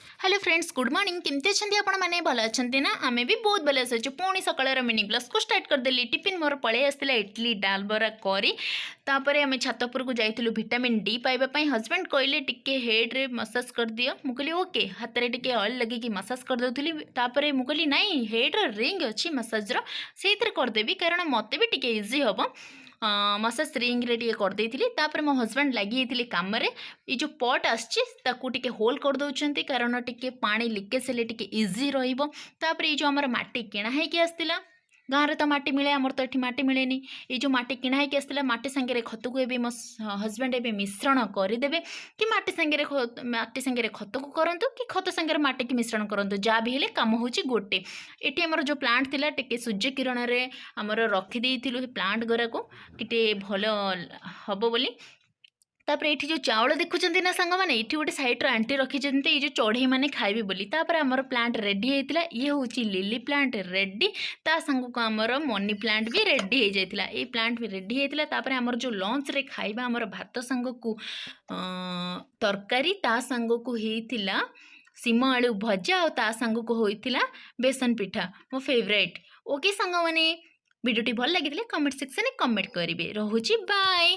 Hello friends, good morning. केमती अच्छे आपण मैंने भल अच्छा ना? आम भी बहुत भल अच्छे। पुणी सकाल मिनी क्लास को स्टार्ट करदेली। टिफिन मोर पलि आसला इडली डाल बरा करी। तापर आम छातपुर को जाइलु विटामिन डी पाइबा। हजबैंड कहले टिके हेड रे मसाज कर दियो। मुझे ओके, हाथ में टिके ऑयल लगे मसाज कर दूली। तापर मुझे नाई हेड रिंग अच्छी मसाज से करदेवी, कारण मत भी टिके इजी हम। मसाज रिंग रे टिके करदेली। तापर मो हजबैंड लगी काम रे। ये जो पट आसके होल कर दौरान, कारण टिके पानी लिकेज हेल्ले टिके इजी रहिबो। तापर ये जो आमर माटी किणा होइकी आसतिला, गाँव में तो माटी मिले, आमर तो ये माटी मिलेनी। ये जो माटी किणा होइकी आसतिला, माटी सांगे खत को ए मो हजबैंड ए मिश्रण करदेवे कि माटी सांगे खत को करंतु कि खत सांगे माटी की मिश्रण करंतु, जहाँ भी हेले काम होची गोटे। एटी आमर जो प्लांट थिला टिके सूर्य किरण रे आमर रखी देइथिलु प्लांट गरा को किटे भल हबो बोली। तापर ये जो चाउल देखुं ना सांग मैंने, ये गोटे सैड्र आंटी रखिंट ये जो चढ़ई मैंने खाइबे बोली। तापर आमर प्लांट रेडी होता। ये हूँ लिली प्लांट रेडी, ता सांग को आमर मनी प्लांट भी रेडी हो जाता। ये प्लांट भी रेडी होता। तापर आमर जो लंच रे खाइबा आमर भात सांग को तरकारी, ता सांग को होइतिला सीम आलू भजा, और ता सांग को होइतिला बेसन पिठा, मो फेवरेट। ओके सांग मैंने, वीडियो भल लगी कमेंट सेक्शन में कमेंट करेंगे। रोची बाय।